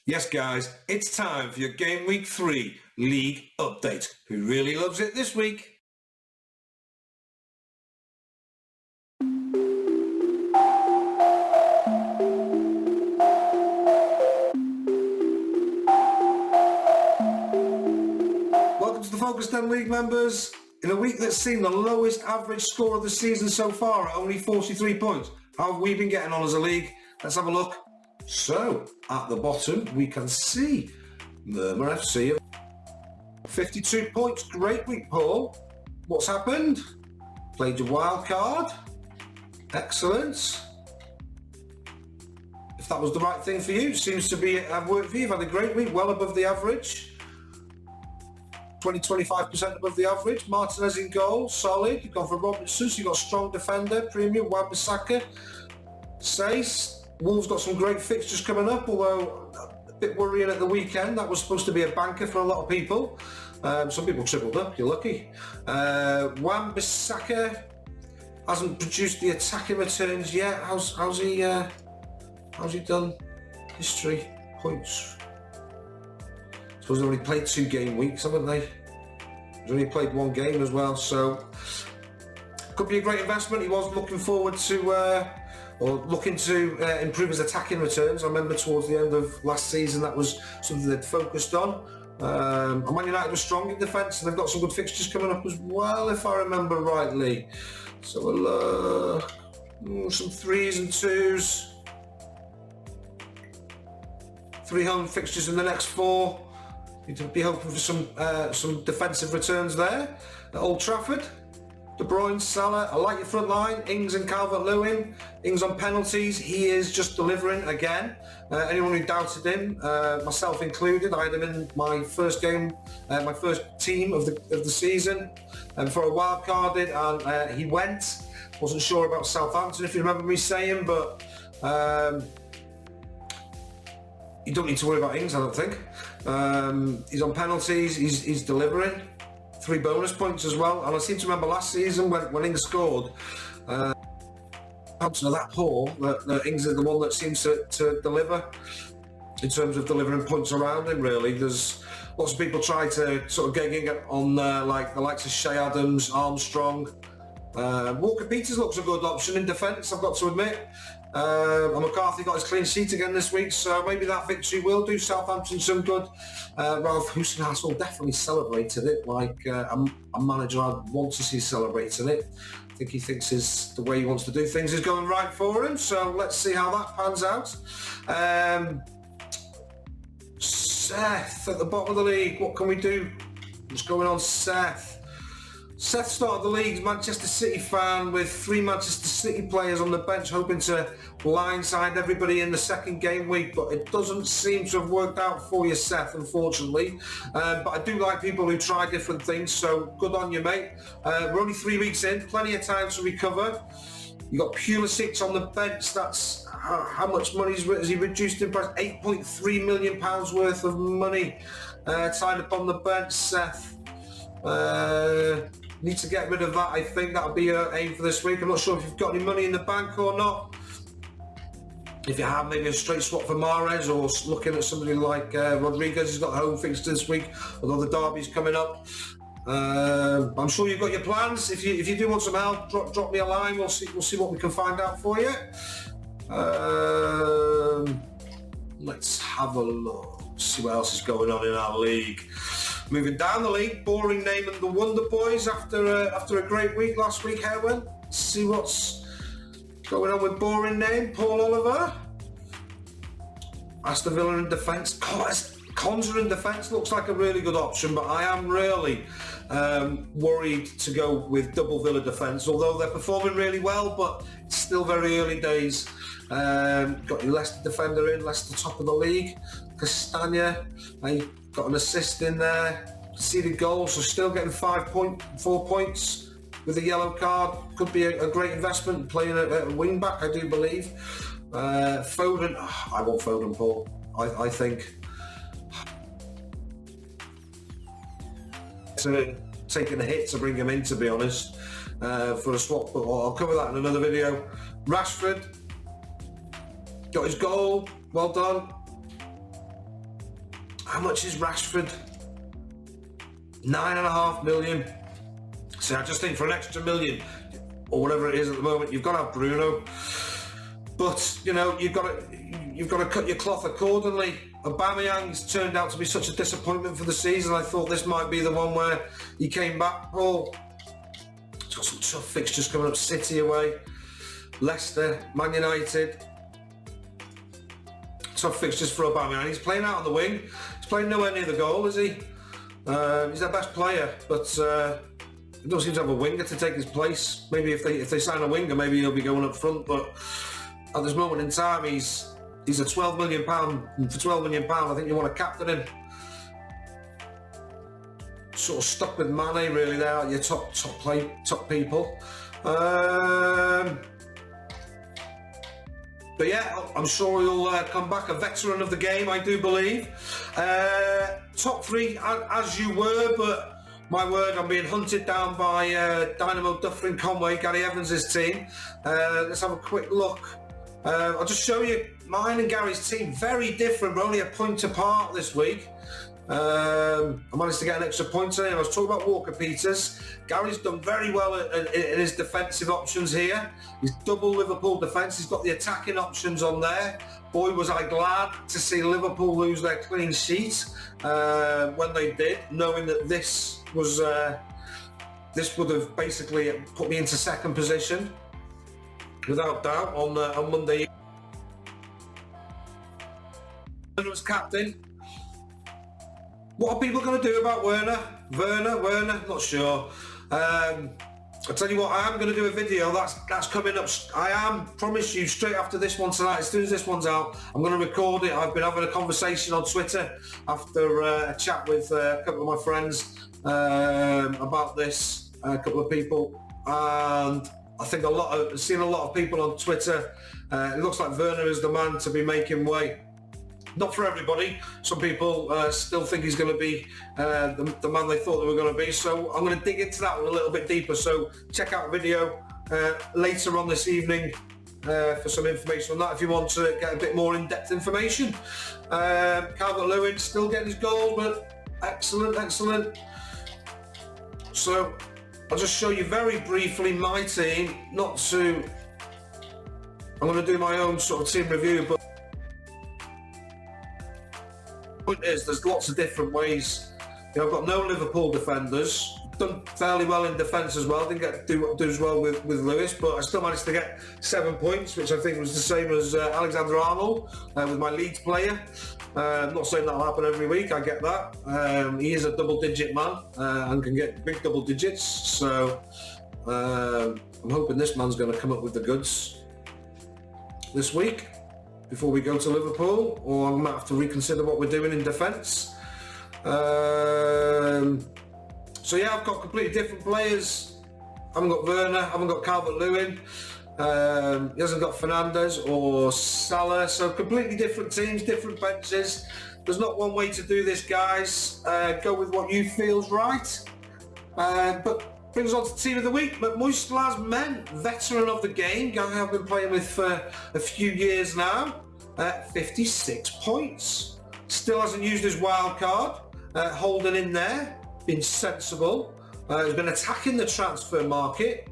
Yes, guys, it's time for your Game Week 3 League update. Who really loves it this week? Welcome to the Focus 10 League members. In a week that's seen the lowest average score of the season so far at only 43 points, how have we been getting on as a league? Let's have a look. So, at the bottom, we can see Murmur FC 52 points. Great week, Paul. What's happened? Played your wild card. Excellent. If that was the right thing for you, seems to be have worked for you. You've had a great week, well above the average. 20-25% above the average. Martinez in goal, solid. You've gone for Robinson, so you've got a strong defender, premium. Wan-Bissaka, Sace. Wolves got some great fixtures coming up, although a bit worrying at the weekend. That was supposed to be a banker for a lot of people. Some people tripled up, you're lucky. Wan-Bissaka hasn't produced the attacking returns yet. How's he done? History, points. I suppose they've only played 2 game weeks, haven't they? He's only played 1 game as well, so could be a great investment. He was looking forward to looking to improve his attacking returns. I remember towards the end of last season that was something they'd focused on. And Man United was strong in defence, and they've got some good fixtures coming up as well, if I remember rightly. So we'll some 3s and 2s. 3 home fixtures in the next 4. You'd be hoping for some defensive returns there at Old Trafford. De Bruyne, Salah, I like your front line. Ings and Calvert-Lewin. Ings on penalties, he is just delivering again. Anyone who doubted him, myself included, I had him in my first game, my first team of the season, for a wild carded, and he went. Wasn't sure about Southampton, if you remember me saying, but you don't need to worry about Ings, I don't think. He's on penalties, he's delivering. 3 bonus points as well, and I seem to remember last season when Ings scored, Southampton are that poor that Ings is the one that seems to deliver in terms of delivering points around him. Really, there's lots of people try to sort of get on like the likes of Shea Adams, Armstrong. Walker Peters looks a good option in defence, I've got to admit. And McCarthy got his clean sheet again this week, so maybe that victory will do Southampton some good. Ralph Hasenhüttl definitely celebrated it like a manager I'd want to see celebrating it. I think he thinks the way he wants to do things is going right for him, so let's see how that pans out. Seth at the bottom of the league, what can we do? What's going on, Seth? Seth started the league's Manchester City fan with 3 Manchester City players on the bench, hoping to blindside everybody in the second game week, but it doesn't seem to have worked out for you, Seth, unfortunately. But I do like people who try different things, so good on you, mate. We're only 3 weeks in, plenty of time to recover. You got Pulisic on the bench. That's how much money has he reduced in price? £8.3 million worth of money tied up on the bench, Seth. Need to get rid of that. I think that'll be your aim for this week. I'm not sure if you've got any money in the bank or not. If you have, maybe a straight swap for Mahrez, or looking at somebody like Rodriguez. He's got a home fixture this week, although the derby's coming up. I'm sure you've got your plans. If you do want some help, drop me a line. We'll see what we can find out for you. Let's have a look. See what else is going on in our league. Moving down the league, boring name and the Wonder Boys after a great week last week, Herwin. See what's going on with boring name, Paul Oliver. Aston Villa in defence. Konza in defence looks like a really good option, but I am really worried to go with double Villa defence, although they're performing really well, but it's still very early days. Got your Leicester defender in, Leicester top of the league. Castagna, got an assist in there, conceded goals, so still getting 4 points with a yellow card. Could be a great investment playing a wing back, I do believe. Foden, I want Foden, Paul. I think taking a hit to bring him in, to be honest, for a swap, but I'll cover that in another video. Rashford got his goal, well done. How much is Rashford? 9.5 million. So I just think for an extra million, or whatever it is at the moment, you've got to have Bruno. But you know, you've got to cut your cloth accordingly. Aubameyang's turned out to be such a disappointment for the season. I thought this might be the one where he came back. Paul, he's got some tough fixtures coming up: City away, Leicester, Man United. Tough fixtures for Aubameyang. He's playing out on the wing. He's playing nowhere near the goal, is he? He's their best player, but he doesn't seem to have a winger to take his place. Maybe if they sign a winger, maybe he'll be going up front. But at this moment in time, he's a £12 million. For £12 million, I think you want to captain him. Sort of stuck with Mane really there, your top people. But yeah, I'm sure he'll come back a veteran of the game, I do believe. Top three, as you were, but my word, I'm being hunted down by Dynamo Dufferin Conway, Gary Evans' team. Let's have a quick look. I'll just show you mine and Gary's team. Very different. We're only a point apart this week. I managed to get an extra point today. I was talking about Walker-Peters. Gary's done very well in his defensive options here. He's double Liverpool defence. He's got the attacking options on there. Boy, was I glad to see Liverpool lose their clean sheet when they did, knowing that this would have basically put me into second position, without doubt, on Monday. Was captain. What are people going to do about Werner? Werner, not sure. I'll tell you what, I am going to do a video that's coming up. I am, promise you, straight after this one tonight, as soon as this one's out, I'm going to record it. I've been having a conversation on Twitter after a chat with a couple of my friends about this, a couple of people, and I think I've seen a lot of people on Twitter. It looks like Werner is the man to be making way. Not for everybody. Some people still think he's going to be the man they thought they were going to be. So I'm going to dig into that one a little bit deeper. So check out a video later on this evening for some information on that if you want to get a bit more in-depth information. Calvert-Lewin still getting his goal, but excellent. So I'll just show you very briefly my team. I'm going to do my own sort of team review, but point is, there's lots of different ways. You know, I've got no Liverpool defenders. Done fairly well in defence as well. Didn't get do as well with Lewis, but I still managed to get 7 points, which I think was the same as Alexander-Arnold with my Leeds player. I'm not saying that'll happen every week. I get that. He is a double-digit man and can get big double digits. So I'm hoping this man's going to come up with the goods this week before we go to Liverpool, or I might have to reconsider what we're doing in defence. So yeah, I've got completely different players. I haven't got Werner, I haven't got Calvert-Lewin, he hasn't got Fernandes or Salah, so completely different teams, different benches. There's not one way to do this, guys. Go with what you feel's right. But brings on to Team of the Week, Muslaz Men, veteran of the game, guy I've been playing with for a few years now, 56 points. Still hasn't used his wild card, holding in there, been sensible. He's been attacking the transfer market,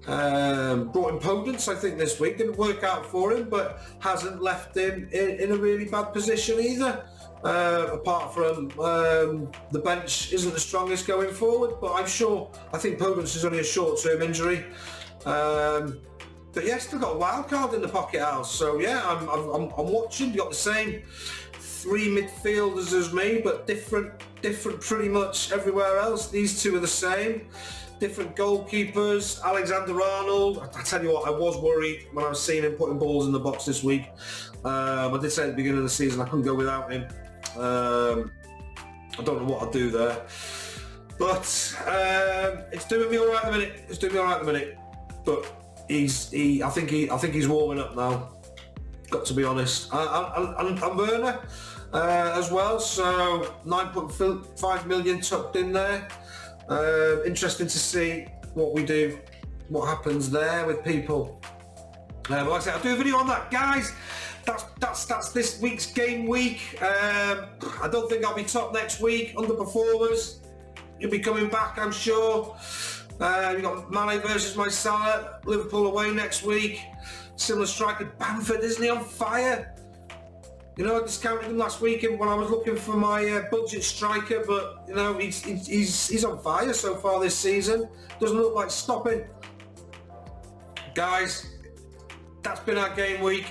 brought in Podence, I think, this week. Didn't work out for him, but hasn't left him in a really bad position either. Apart from the bench isn't the strongest going forward, but I think Podence is only a short-term injury. But yeah, still got a wild card in the pocket house. So yeah, I'm watching. You got the same 3 midfielders as me, but different pretty much everywhere else. These two are the same. Different goalkeepers. Alexander-Arnold. I tell you what, I was worried when I was seeing him putting balls in the box this week. I did say at the beginning of the season I couldn't go without him. I don't know what I'll do there, but it's doing me all right at the minute. But I think he's warming up now. Got to be honest. And Werner as well. So 9.5 million tucked in there. Interesting to see what we do, what happens there with people. Like I said, I'll do a video on that, guys. that's this week's game week. I don't think I'll be top next week. Underperformers, you'll be coming back, I'm sure. You've got Mane versus my Salah, Liverpool away next week. Similar striker Bamford, isn't he on fire? You know, I discounted him last week when I was looking for my budget striker, but you know, he's on fire so far this season. Doesn't look like stopping. Guys, that's been our game week.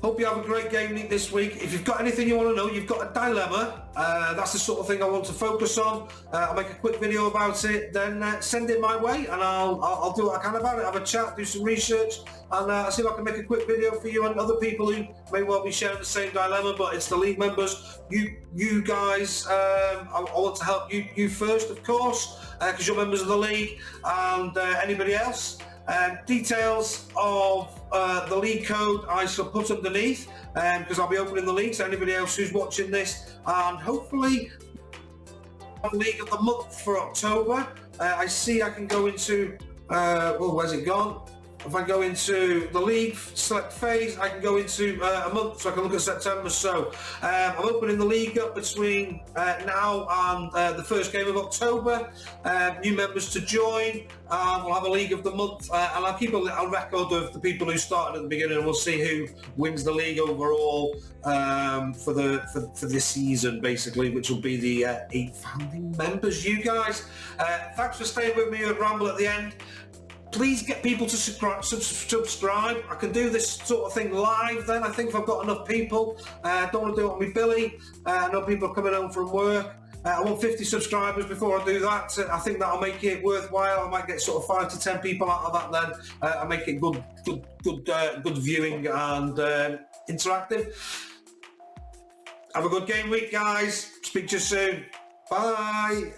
Hope you have a great game week this week. If you've got anything you want to know, you've got a dilemma, that's the sort of thing I want to focus on. I'll make a quick video about it, then send it my way and I'll do what I can about it, have a chat, do some research, and I'll see if I can make a quick video for you and other people who may well be sharing the same dilemma, but it's the league members. You guys, I want to help you first, of course, because you're members of the league, and anybody else. Details of the league code I shall put underneath, because I'll be opening the league, so anybody else who's watching this, and hopefully league of the month for October. I see I can go into, well, where's it gone? If I go into the league select phase, I can go into a month, so I can look at September. So I'm opening the league up between now and the first game of October. New members to join, and we'll have a league of the month, and I'll keep a record of the people who started at the beginning, and we'll see who wins the league overall for this season, basically, which will be the 8 founding members. You guys, thanks for staying with me at Ramble at the end. Please get people to subscribe. I can do this sort of thing live then, I think, if I've got enough people. Don't want to do it on me Billy. I know people are coming home from work. I want 50 subscribers before I do that. I think that'll make it worthwhile. I might get sort of 5 to 10 people out of that then. I make it good viewing and interactive. Have a good game week, guys. Speak to you soon. Bye.